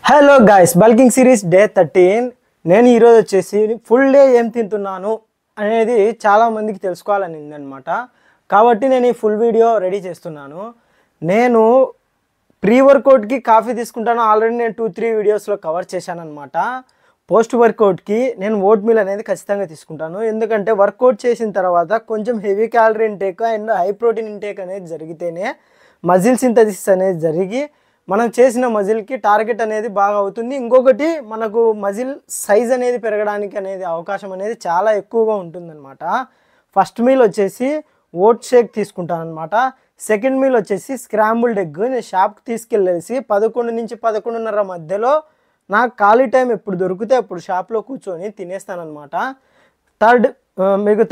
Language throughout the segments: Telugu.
Hello guys, bulking series day 13. నేను ఈరోజు వచ్చేసి ఫుల్ డే ఏం తింటున్నాను అనేది చాలామందికి తెలుసుకోవాలని ఉందన్నమాట. కాబట్టి నేను ఈ ఫుల్ వీడియో రెడీ చేస్తున్నాను. నేను ప్రీ వర్కౌట్కి కాఫీ తీసుకుంటాను. ఆల్రెడీ నేను 2-3 వీడియోస్లో కవర్ చేశాను అనమాట. పోస్ట్ వర్కౌట్కి నేను ఓట్ మీల్ అనేది ఖచ్చితంగా తీసుకుంటాను. ఎందుకంటే వర్కౌట్ చేసిన తర్వాత కొంచెం heavy calorie intake and high protein intake అనేది జరిగితేనే మజిల్ సింథసిస్ అనేది జరిగి మనం చేసిన మజిల్కి టార్గెట్ అనేది బాగా అవుతుంది. ఇంకొకటి మనకు మజిల్ సైజ్ అనేది పెరగడానికి అనేది అవకాశం అనేది చాలా ఎక్కువగా ఉంటుందన్నమాట. ఫస్ట్ మీల్ వచ్చేసి ఓట్ షేక్ తీసుకుంటాను అనమాట. సెకండ్ మీల్ వచ్చేసి స్క్రాంబుల్డ్ ఎగ్. నేను షాప్కి తీసుకెళ్ళేసి 11 నుంచి 11:30 మధ్యలో నాకు ఖాళీ టైం ఎప్పుడు దొరికితే అప్పుడు షాప్లో కూర్చొని తినేస్తానమాట.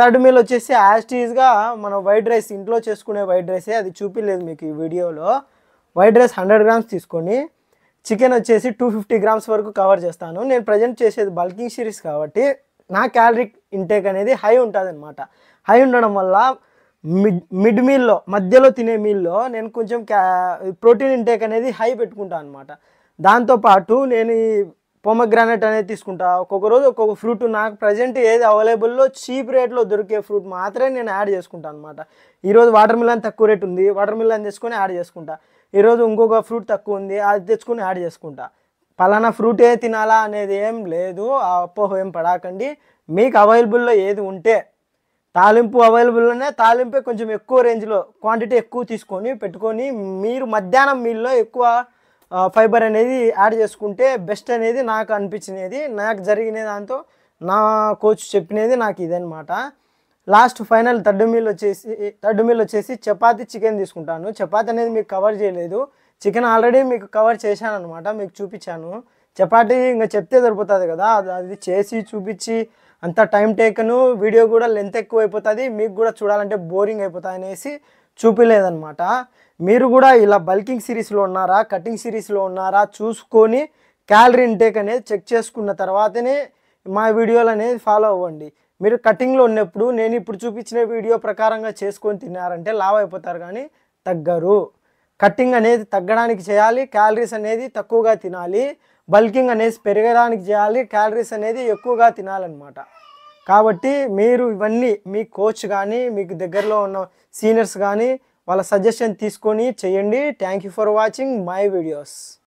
థర్డ్ మీల్ వచ్చేసి యాస్టీజ్గా మన వైట్ రైస్, ఇంట్లో చేసుకునే వైట్ రైసే, అది చూపించలేదు మీకు ఈ వీడియోలో. వైట్ రైస్ 100 గ్రామ్స్ తీసుకొని చికెన్ వచ్చేసి 250 గ్రామ్స్ వరకు కవర్ చేస్తాను. నేను ప్రజెంట్ చేసేది బల్కింగ్ సిరీస్ కాబట్టి నా క్యాలరీ ఇంటేక్ అనేది హై ఉంటుంది అనమాట. హై ఉండడం వల్ల మిడ్ మీల్లో, మధ్యలో తినే మీల్లో నేను కొంచెం ప్రోటీన్ ఇంటేక్ అనేది హై పెట్టుకుంటాను అనమాట. దాంతోపాటు నేను ఈ పొమగ్రానైట్ అనేది తీసుకుంటా. ఒక్కొక్క రోజు ఒక్కొక్క ఫ్రూట్, నాకు ప్రజెంట్ ఏది అవైలబుల్లో చీప్ రేట్లో దొరికే ఫ్రూట్ మాత్రమే నేను యాడ్ చేసుకుంటాను అనమాట. ఈరోజు వాటర్ మిలన్ తక్కువ రేట్ ఉంది, వాటర్ మిలన్ తెచ్చుకొని యాడ్ చేసుకుంటా. ఈరోజు ఇంకొక ఫ్రూట్ తక్కువ ఉంది, అది తెచ్చుకొని యాడ్ చేసుకుంటా. పలానా ఫ్రూటే తినాలా అనేది ఏం లేదు, ఆ అపోహ ఏం పడాకండి. మీకు అవైలబుల్లో ఏది ఉంటే, తాలింపు అవైలబుల్లోనే తాలింపే కొంచెం ఎక్కువ రేంజ్లో క్వాంటిటీ ఎక్కువ తీసుకొని పెట్టుకొని మీరు మధ్యాహ్నం మీల్లో ఎక్కువ ఫైబర్ అనేది యాడ్ చేసుకుంటే బెస్ట్ అనేది నాకు అనిపించినది. నాకు జరిగిన దాంతో నా కోచ్ చెప్పినది నాకు ఇదనమాట. లాస్ట్ ఫైనల్ థర్డ్ మీల్ వచ్చేసి చపాతీ చికెన్ తీసుకుంటాను. చపాతీ అనేది మీకు కవర్ చేయలేదు, చికెన్ ఆల్రెడీ మీకు కవర్ చేశాను అనమాట, మీకు చూపించాను. చపాతీ ఇంకా చెప్తే సరిపోతుంది కదా, అది చేసి చూపించి అంత టైం టేకను, వీడియో కూడా లెంత్ ఎక్కువ అయిపోతుంది, మీకు కూడా చూడాలంటే బోరింగ్ అయిపోతుంది అనేసి చూపించలేదన్నమాట. మీరు కూడా ఇలా బల్కింగ్ సిరీస్లో ఉన్నారా, కటింగ్ సిరీస్లో ఉన్నారా చూసుకొని క్యాలరీ ఇంటేక్ అనేది చెక్ చేసుకున్న తర్వాతనే మా వీడియోలు అనేది ఫాలో అవ్వండి. మీరు కటింగ్లో ఉన్నప్పుడు నేను ఇప్పుడు చూపించిన వీడియో ప్రకారంగా చేసుకొని తిన్నారంటే లావ్ అయిపోతారు కానీ తగ్గరు. కటింగ్ అనేది తగ్గడానికి చేయాలి, క్యాలరీస్ అనేది తక్కువగా తినాలి. బల్కింగ్ అనేది పెరగడానికి చేయాలి, క్యాలరీస్ అనేది ఎక్కువగా తినాలన్నమాట. కాబట్టి మీరు ఇవన్నీ మీ కోచ్ కానీ, మీకు దగ్గరలో ఉన్న సీనియర్స్ కానీ వాళ్ళ సజెషన్ తీసుకొని చేయండి. Thank you for watching my videos.